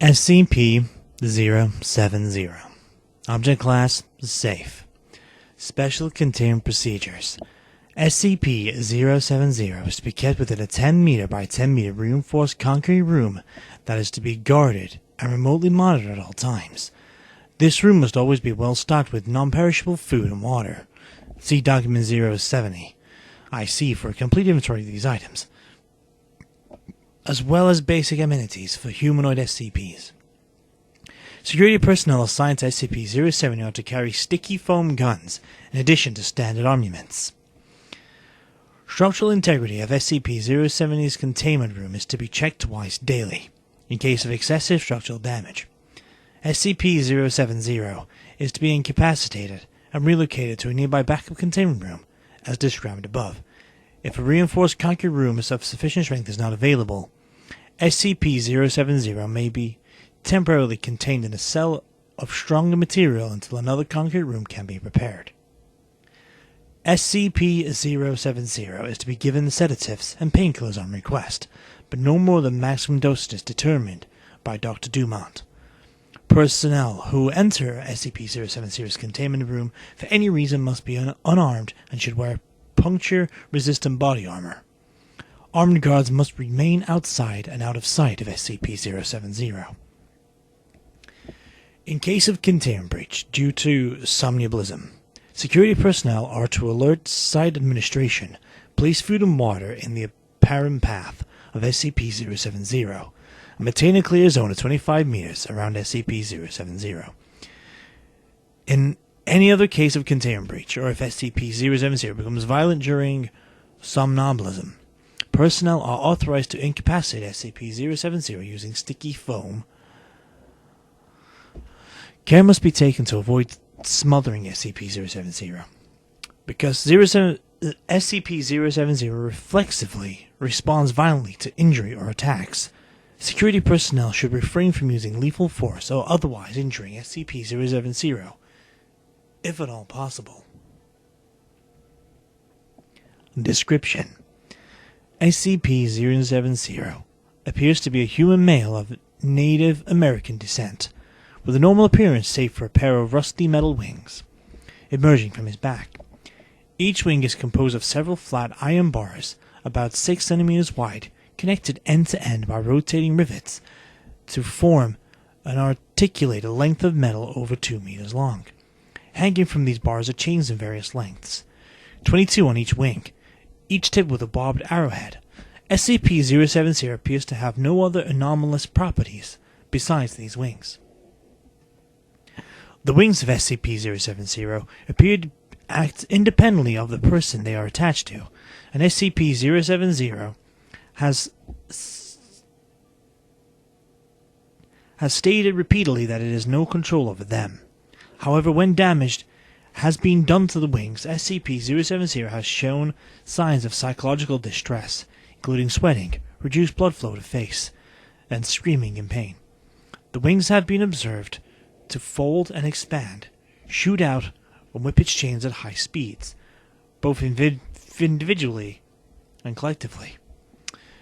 SCP-070. Object Class Safe. Special Containment Procedures. SCP-070 is to be kept within a 10-meter by 10-meter reinforced concrete room that is to be guarded and remotely monitored at all times. This room must always be well stocked with non-perishable food and water. See Document 070. IC for a complete inventory of these items, as well as basic amenities for humanoid SCPs. Security personnel assigned to SCP-070 are to carry sticky foam guns in addition to standard armaments. Structural integrity of SCP-070's containment room is to be checked twice daily, in case of excessive structural damage. SCP-070 is to be incapacitated and relocated to a nearby backup containment room, as described above. If a reinforced concrete room of sufficient strength is not available, SCP-070 may be temporarily contained in a cell of stronger material until another concrete room can be prepared. SCP-070 is to be given sedatives and painkillers on request, but no more than maximum dosages determined by Dr. Dumont. Personnel who enter SCP-070's containment room for any reason must be unarmed and should wear puncture-resistant body armor. Armed guards must remain outside and out of sight of SCP-070. In case of containment breach due to somnambulism, security personnel are to alert site administration, place food and water in the apparent path of SCP-070, and maintain a clear zone of 25 meters around SCP-070. In any other case of containment breach, or if SCP-070 becomes violent during somnambulism, personnel are authorized to incapacitate SCP-070 using sticky foam. Care must be taken to avoid smothering SCP-070. Because SCP-070 reflexively responds violently to injury or attacks, security personnel should refrain from using lethal force or otherwise injuring SCP-070, if at all possible. Description: SCP-070 appears to be a human male of Native American descent, with a normal appearance save for a pair of rusty metal wings emerging from his back. Each wing is composed of several flat iron bars about 6 centimeters wide, connected end to end by rotating rivets to form an articulated length of metal over 2 meters long. Hanging from these bars are chains of various lengths, 22 on each wing, each tipped with a barbed arrowhead. SCP-070 appears to have no other anomalous properties besides these wings. The wings of SCP-070 appear to act independently of the person they are attached to, and SCP-070 has stated repeatedly that it has no control over them. However, when damage has been done to the wings, SCP-070 has shown signs of psychological distress, including sweating, reduced blood flow to face, and screaming in pain. The wings have been observed to fold and expand, shoot out, and whip its chains at high speeds, both individually and collectively,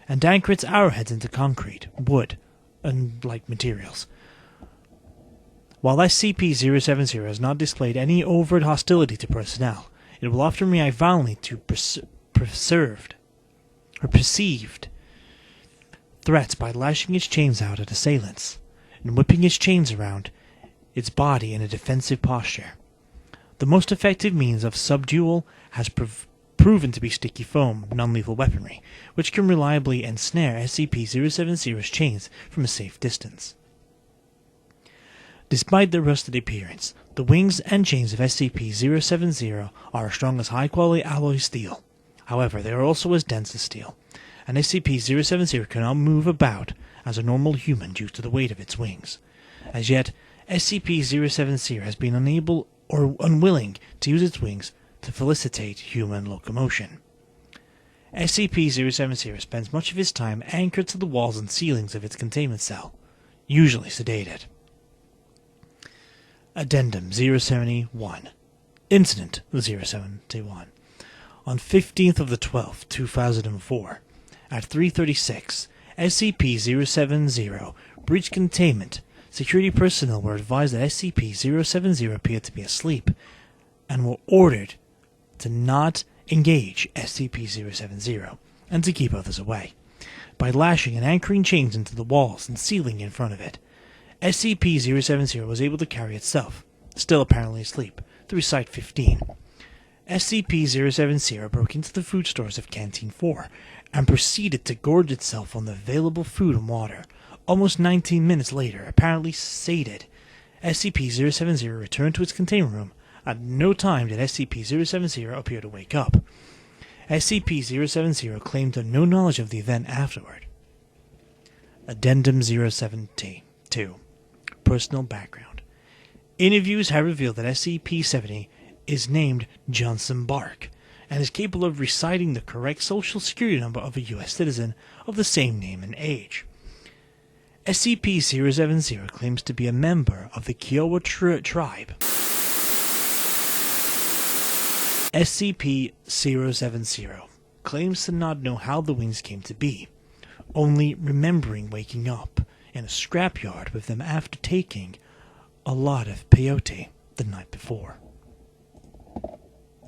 and anchor its arrowheads into concrete, wood, and like materials. While SCP-070 has not displayed any overt hostility to personnel, it will often react violently to perceived threats by lashing its chains out at assailants and whipping its chains around its body in a defensive posture. The most effective means of subdual has proven to be sticky foam, non-lethal weaponry, which can reliably ensnare SCP-070's chains from a safe distance. Despite their rusted appearance, the wings and chains of SCP-070 are as strong as high-quality alloy steel. However, they are also as dense as steel, and SCP-070 cannot move about as a normal human due to the weight of its wings. As yet, SCP-070 has been unable or unwilling to use its wings to facilitate human locomotion. SCP-070 spends much of its time anchored to the walls and ceilings of its containment cell, usually sedated. Addendum 071. Incident 071. On 15th of the 12th, 2004, at 3:36, SCP-070 breached containment, security personnel were advised that SCP-070 appeared to be asleep, and were ordered to not engage SCP-070 and to keep others away, by lashing and anchoring chains into the walls and ceiling in front of it. SCP-070 was able to carry itself, still apparently asleep, through Site 15. SCP-070 broke into the food stores of Canteen 4 and proceeded to gorge itself on the available food and water. Almost 19 minutes later, apparently sated, SCP-070 returned to its containment room. At no time did SCP-070 appear to wake up. SCP-070 claimed to have no knowledge of the event afterward. Addendum 072. Personal background. Interviews have revealed that SCP-70 is named Johnson Bark and is capable of reciting the correct social security number of a U.S. citizen of the same name and age. SCP-070 claims to be a member of the Kiowa tribe. SCP-070 claims to not know how the wings came to be, only remembering waking up in a scrapyard with them after taking a lot of peyote the night before.